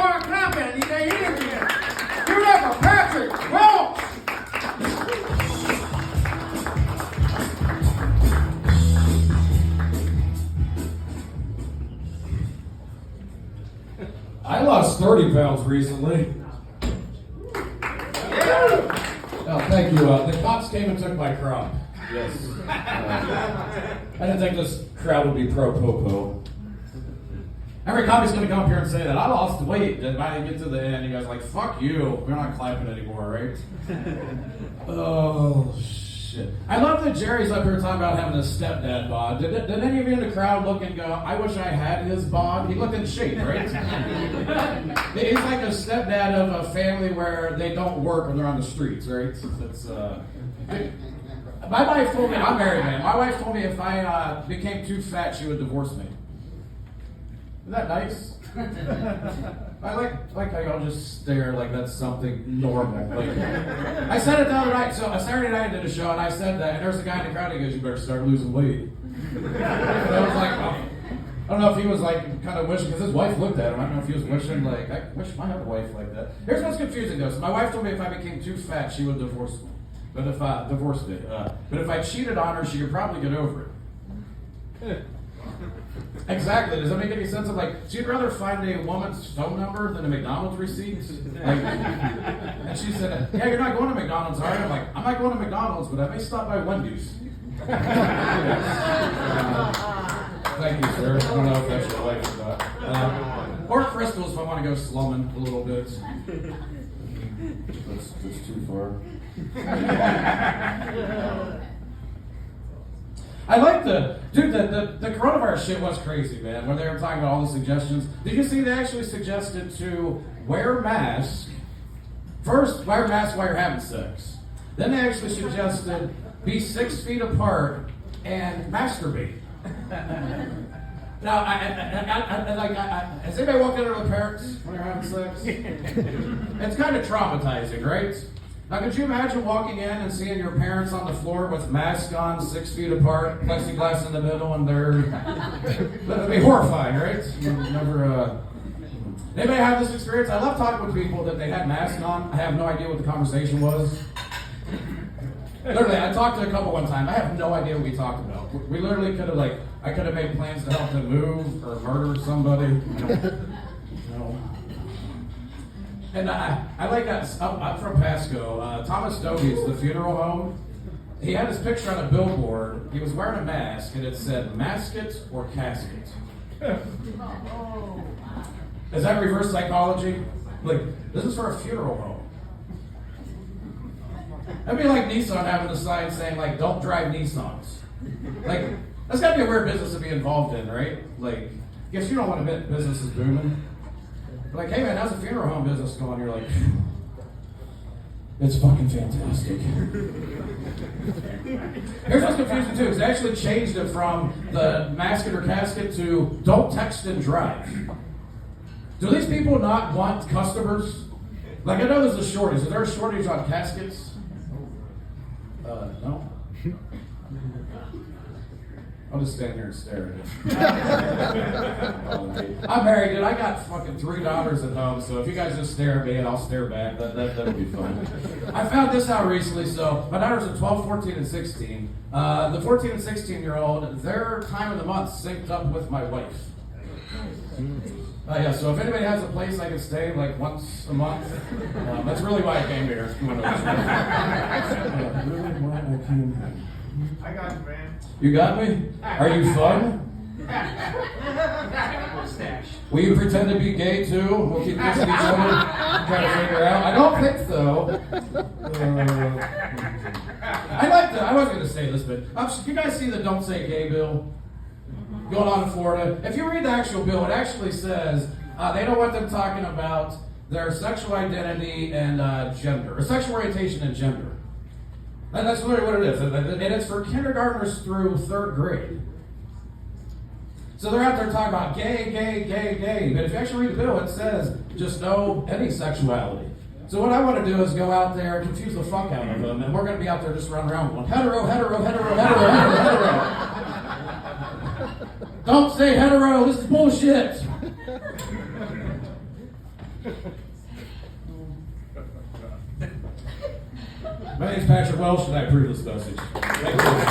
start clapping. You can hear me. Give it up for Patrick Welsh. I lost 30 pounds recently. Oh, thank you. The cops came and took my crop. Yes. I didn't think this crowd would be pro-popo. Every copy's going to come up here and say that I lost weight. And by the get to the end, you guys are like, fuck you. We're not clapping anymore, right? Oh, shit. I love that Jerry's up here talking about having a stepdad bod. Did any of you in the crowd look and go, I wish I had his bod? He looked in shape, right? He's like a stepdad of a family where they don't work when they're on the streets, right? It's, my wife told me, I'm married, man. My wife told me if I became too fat, she would divorce me. Isn't that nice? I like how y'all just stare like that's something normal. Like, I said it the other night. So Saturday night I did a show and I said that, and there's a guy in the crowd. He goes, "You better start losing weight." And I was like, oh. I don't know if he was like kind of wishing, because his wife looked at him. I don't know if he was wishing like, I wish I had a wife like that. Here's what's confusing though. So my wife told me if I became too fat, she would divorce me. But if I divorced me, but if I cheated on her, she could probably get over it. Exactly. Does that make any sense? Of like, so you'd rather find a woman's phone number than a McDonald's receipt? Like, and she said, "Yeah, you're not going to McDonald's, are you?" I'm like, "I'm not going to McDonald's, but I may stop by Wendy's." Thank you, sir. I don't know if that's your wife or not. Or Crystal's if I want to go slumming a little bit. That's too far. I like the coronavirus shit was crazy, man, when they were talking about all the suggestions. Did you see they actually suggested to wear masks? First, wear masks while you're having sex. Then they actually suggested be 6 feet apart and masturbate. Now, has anybody walked in with parents when they're having sex? It's kind of traumatizing, right? Now, could you imagine walking in and seeing your parents on the floor with masks on, 6 feet apart, plexiglass in the middle, and that'd be horrifying, right? Anybody have this experience? I love talking with people that they had masks on. I have no idea what the conversation was. Literally, I talked to a couple one time. I have no idea what we talked about. We literally could have, I could have made plans to help them move or murder somebody. And I like that. I'm from Pasco. Thomas Doty's, the funeral home. He had his picture on a billboard. He was wearing a mask, and it said, "Masket or casket." Is that reverse psychology? Like, this is for a funeral home. That'd be like Nissan having a sign saying, like, "Don't drive Nissans." Like, that's got to be a weird business to be involved in, right? Like, I guess you don't want to admit business is booming. Like, hey man, how's the funeral home business going? You're like, it's fucking fantastic. Here's what's confusing too, because they actually changed it from the masket or casket to don't text and drive. Do these people not want customers? Like, I know there's a shortage. Is there a shortage on caskets? No. I'll just stand here and stare at it. I'm married, dude. I got fucking $3 at home, so if you guys just stare at me and I'll stare back, that'll be fun. I found this out recently, so my daughters are 12, 14, and 16. The 14 and 16-year-old, their time of the month synced up with my wife. Yeah, so if anybody has a place I can stay like once a month, that's really why I came here. Really why I came here. I got you, man. You got me? Are you fun? Will you pretend to be gay too? We'll keep kissing each other, trying to figure out. I don't think so. I like that. I wasn't going to say this, but you guys see the "Don't Say Gay" bill going on in Florida? If you read the actual bill, it actually says they don't want them talking about their sexual identity and gender, or sexual orientation and gender. And that's literally what it is. And it's for kindergartners through 3rd grade. So they're out there talking about gay, gay, gay, gay. But if you actually read the bill, it says just no any sexuality. So what I want to do is go out there and confuse the fuck out of them. And we're going to be out there just running around going, hetero, hetero, hetero, hetero, hetero, hetero. Don't say hetero. This is bullshit. My name is Patrick Welsh, and I approve this message. Thank you.